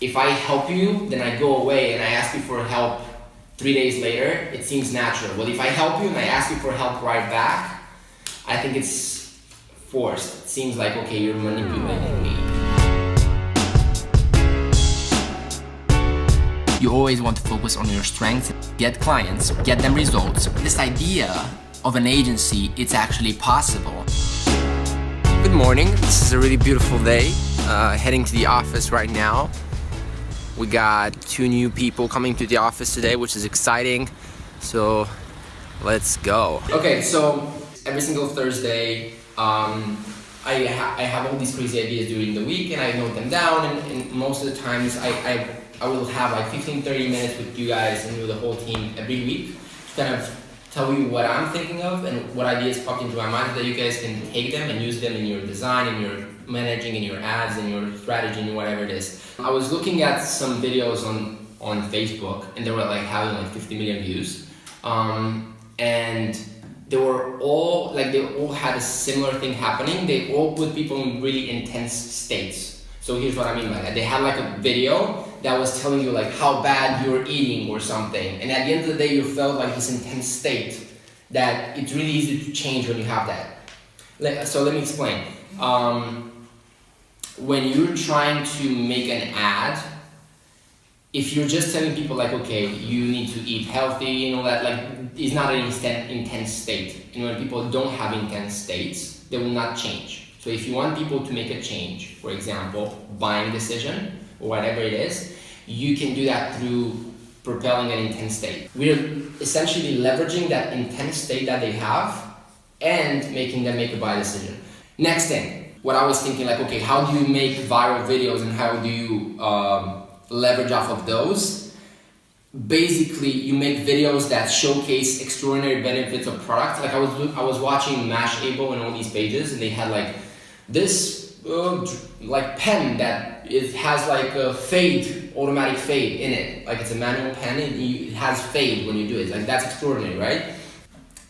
if I help you, then I go away and I ask you for help 3 days later, it seems natural. Well, if I help you and I ask you for help right back, I think it's forced. It seems like, okay, you're manipulating me. You always want to focus on your strengths, get clients, get them results. This idea of an agency, it's actually possible. Good morning, this is a really beautiful day. Heading to the office right now. We got 2 new people coming to the office today, which is exciting. So let's go. Okay, so every single Thursday, I have all these crazy ideas during the week and I note them down, and most of the times I will have like 15-30 minutes with you guys and with the whole team every week to kind of tell you what I'm thinking of and what ideas popped into my mind, so that you guys can take them and use them in your design, in your managing, in your ads, in your strategy, in whatever it is. I was looking at some videos on Facebook and they were like having like 50 million views, and they all had a similar thing happening. They all put people in really intense states. So here's what I mean by that. They had like a video that was telling you like how bad you're eating or something, and at the end of the day you felt like this intense state that it's really easy to change when you have that. So let me explain. When you're trying to make an ad, if you're just telling people like, okay, you need to eat healthy and all that, like, it's not an intense state. And when people don't have intense states, they will not change. So if you want people to make a change, for example, buying decision or whatever it is, you can do that through propelling an intense state. We're essentially leveraging that intense state that they have and making them make a buy decision. Next thing, what I was thinking, like, okay, how do you make viral videos and how do you leverage off of those? Basically, you make videos that showcase extraordinary benefits of products. Like I was watching Mashable and all these pages, and they had like this like pen that it has like a fade, automatic fade in it. Like it's a manual pen and it has fade when you do it. Like that's extraordinary, right?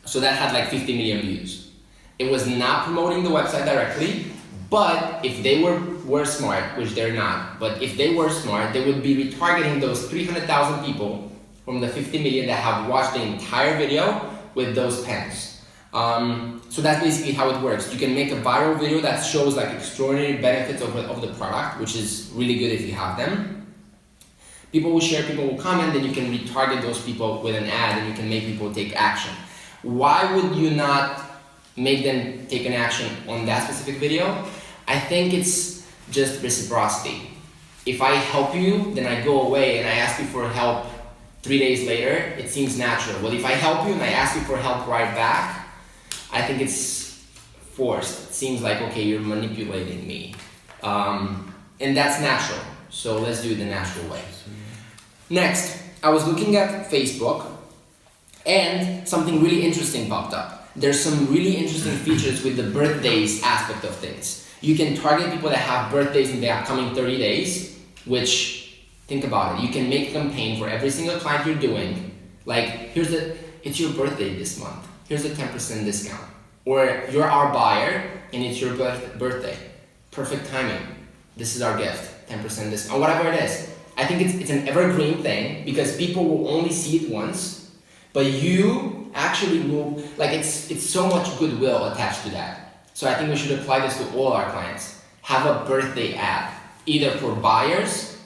So that had like 50 million views. It was not promoting the website directly, but if they were smart, which they're not, but if they were smart, they would be retargeting those 300,000 people from the 50 million that have watched the entire video with those pens. So that's basically how it works. You can make a viral video that shows like extraordinary benefits of the product, which is really good if you have them. People will share, people will comment, then you can retarget those people with an ad and you can make people take action. Why would you not make them take an action on that specific video? I think it's just reciprocity. If I help you, then I go away and I ask you for help 3 days later, it seems natural. Well, if I help you and I ask you for help right back, I think it's forced. It seems like, okay, you're manipulating me. And that's natural. So let's do it the natural way. Next, I was looking at Facebook and something really interesting popped up. There's some really interesting features with the birthdays aspect of things. You can target people that have birthdays in the upcoming 30 days, which, think about it, you can make a campaign for every single client you're doing. Like, it's your birthday this month. Here's a 10% discount. Or you're our buyer and it's your birthday. Perfect timing. This is our gift, 10% discount, whatever it is. I think it's an evergreen thing because people will only see it once, but you actually will, like it's so much goodwill attached to that. So I think we should apply this to all our clients. Have a birthday ad, either for buyers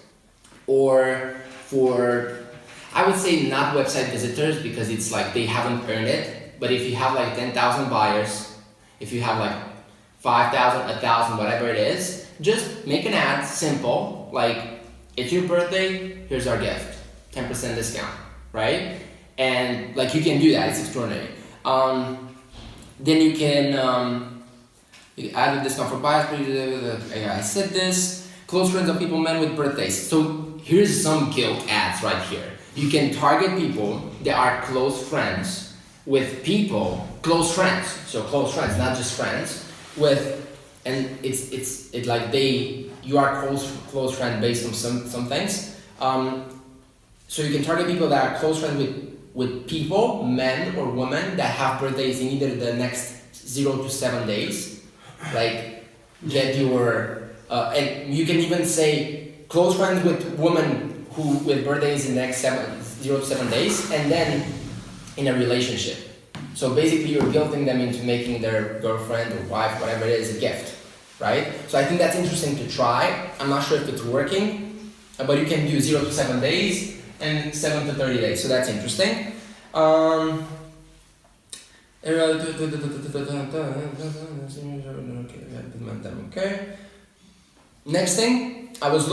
or for, I would say not website visitors because it's like they haven't earned it. But if you have like 10,000 buyers, if you have like 5,000, 1,000, whatever it is, just make an ad, simple, like it's your birthday, here's our gift, 10% discount, right? And like you can do that, it's extraordinary. Then you can add a discount for buyers. I said this. Close friends of people, men with birthdays. So here's some guilt ads right here. You can target people that are close friends with people, close friends. So close friends, not just friends. And it's like you are close friend based on some things. So you can target people that are close friends with people, men or women that have birthdays in either the next 0 to 7 days. Like get your, and you can even say close friends with women who with birthdays in the next 0 to 7 days, and then in a relationship. So basically you're guilting them into making their girlfriend or wife, whatever it is, a gift, right? So I think that's interesting to try. I'm not sure if it's working, but you can do 0 to 7 days and 7 to 30 days, so that's interesting. Okay. Next thing, I was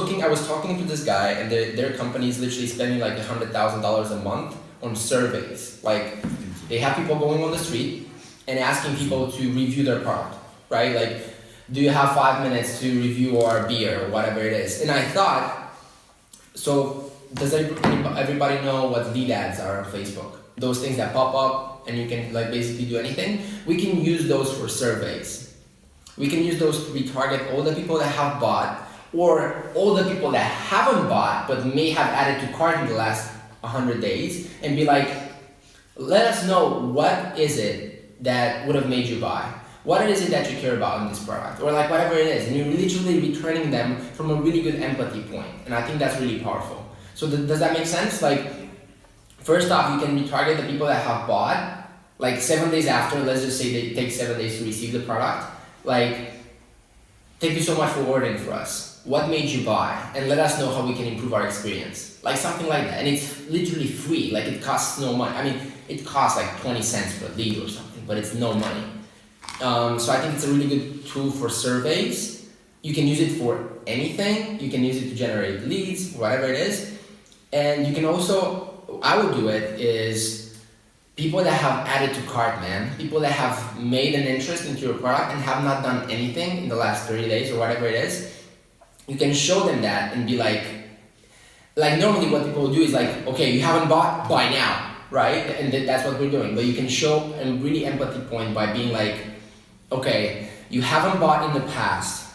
talking to this guy, and their company is literally spending like $100,000 a month on surveys. Like, they have people going on the street and asking people to review their product, right? Like, do you have 5 minutes to review our beer or whatever it is? And I thought, so does everybody know what lead ads are on Facebook? Those things that pop up and you can like basically do anything. We can use those for surveys. We can use those to retarget all the people that have bought, or all the people that haven't bought but may have added to cart in the last 100 days, and be like, let us know what is it that would have made you buy. What is it that you care about in this product? Or like whatever it is. And you're literally returning them from a really good empathy point. And I think that's really powerful. So does that make sense? Like, first off, you can retarget the people that have bought, like 7 days after, let's just say they take 7 days to receive the product. Like, thank you so much for ordering for us. What made you buy? And let us know how we can improve our experience. Like something like that. And it's literally free. Like, it costs no money. I mean, it costs like 20 cents per lead or something, but it's no money. So I think it's a really good tool for surveys. You can use it for anything. You can use it to generate leads, whatever it is. And you can also, I would do it, is people that have added to cart, man. People that have made an interest into your product and have not done anything in the last 30 days or whatever it is. You can show them that and be like normally what people do is like, okay, you haven't bought, buy now, right? And that's what we're doing. But you can show a really empathy point by being like, okay, you haven't bought in the past.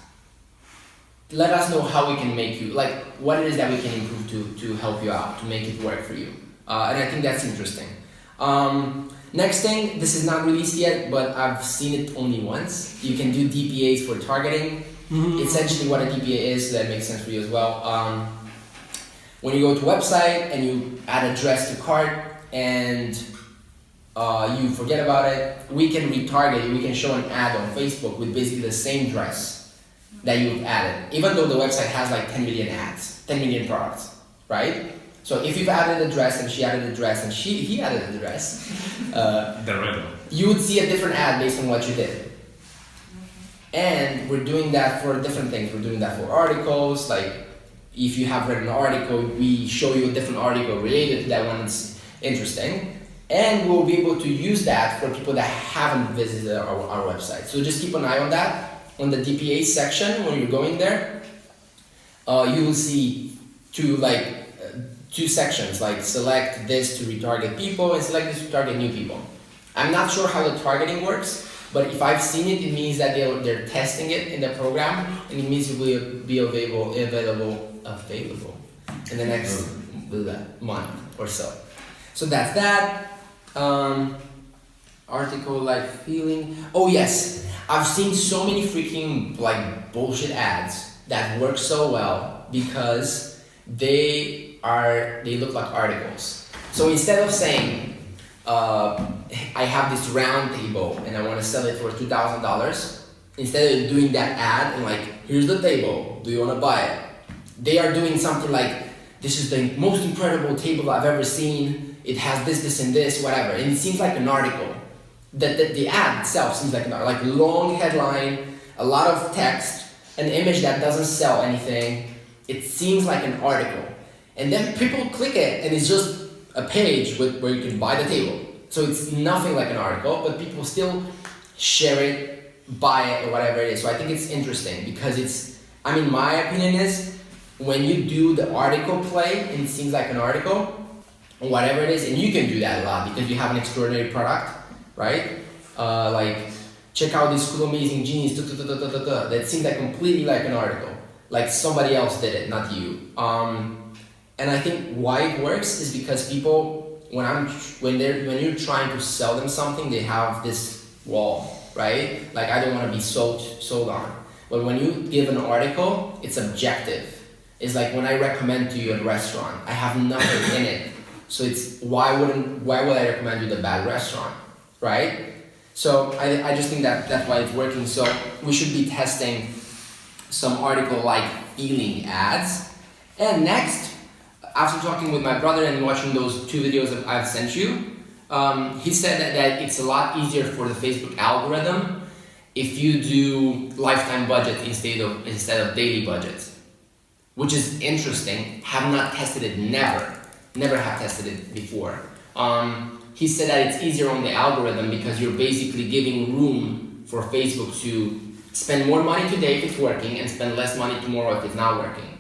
Let us know how we can make you, like what it is that we can improve to help you out, to make it work for you. And I think that's interesting. Next thing, this is not released yet, but I've seen it only once. You can do DPAs for targeting. Essentially what a DPA is, so that makes sense for you as well. When you go to a website and you add a dress to cart and you forget about it, we can retarget, we can show an ad on Facebook with basically the same dress that you've added, even though the website has like 10 million ads, 10 million products, right? So if you've added a dress and she added a dress and he added a dress, you would see a different ad based on what you did. And we're doing that for different things. We're doing that for articles, like if you have read an article, we show you a different article related to that one that's interesting. And we'll be able to use that for people that haven't visited our website. So just keep an eye on that. On the DPA section, when you're going there, you will see two sections, like select this to retarget people and select this to target new people. I'm not sure how the targeting works, but if I've seen it, it means that they're testing it in the program, and it means it will be available in the next month or so. So that's that. Article like feeling. Oh yes, I've seen so many freaking like bullshit ads that work so well because they look like articles. So instead of saying, I have this round table and I want to sell it for $2,000, instead of doing that ad and like, here's the table, do you want to buy it? They are doing something like, this is the most incredible table I've ever seen. It has this, this, and this, whatever. And it seems like an article. The ad itself seems like an article, like long headline, a lot of text, an image that doesn't sell anything. It seems like an article. And then people click it and it's just a page where you can buy the table. So it's nothing like an article, but people still share it, buy it, or whatever it is. So I think it's interesting because my opinion is when you do the article play and it seems like an article, or whatever it is, and you can do that a lot because you have an extraordinary product, right? Like, check out these cool amazing jeans, that seems like completely like an article. Like somebody else did it, not you. And I think why it works is because people, when you're trying to sell them something, they have this wall, right? Like, I don't want to be sold on. But when you give an article, it's objective. is like when I recommend to you a restaurant, I have nothing in it. So it's why would I recommend you the bad restaurant, right? So I just think that that's why it's working. So we should be testing some article-like feeling ads. And next, after talking with my brother and watching those 2 videos that I've sent you, he said that it's a lot easier for the Facebook algorithm if you do lifetime budget instead of daily budgets, which is interesting. Have not tested it, never have tested it before. He said that it's easier on the algorithm because you're basically giving room for Facebook to spend more money today if it's working and spend less money tomorrow if it's not working.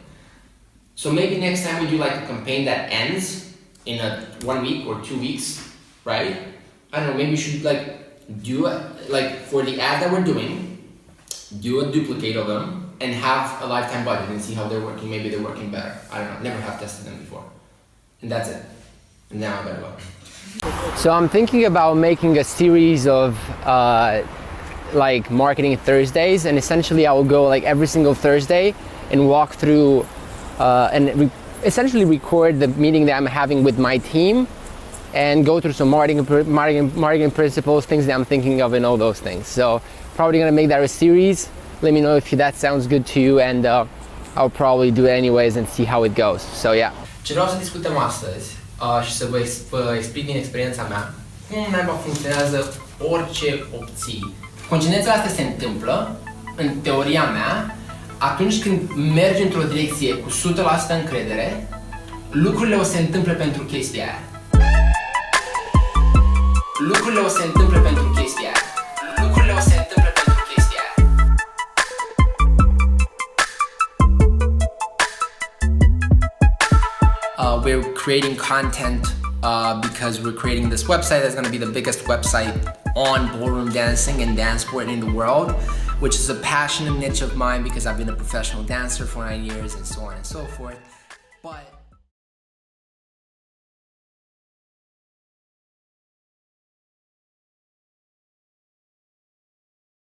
So maybe next time we do like a campaign that ends in 1 week or 2 weeks, right? I don't know, maybe we should do it, for the ad that we're doing, do a duplicate of them and have a lifetime budget and see how they're working. Maybe they're working better. I don't know, never have tested them before. And that's it. And now I better go. So I'm thinking about making a series of marketing Thursdays, and essentially I will go every single Thursday and walk through essentially record the meeting that I'm having with my team and go through some marketing principles, things that I'm thinking of, and all those things. So probably gonna make that a series. Let me know if that sounds good to you, and I'll probably do it anyways and see how it goes. So yeah. Ce vreau să discutăm astăzi și să vă explic din experiența mea cum naiba funcționează orice opții. Contingențele astea se întâmplă, în teoria mea, atunci când mergi într-o direcție cu 100% încredere, lucrurile o se întâmple pentru chestia aia. Lucrurile o se întâmple pentru chestia aia. Lucrurile o se întâmple pentru chestia aia. We're creating content because we're creating this website that's going to be the biggest website on ballroom dancing and dance sport in the world, which is a passion and niche of mine because I've been a professional dancer for 9 years and so on and so forth. But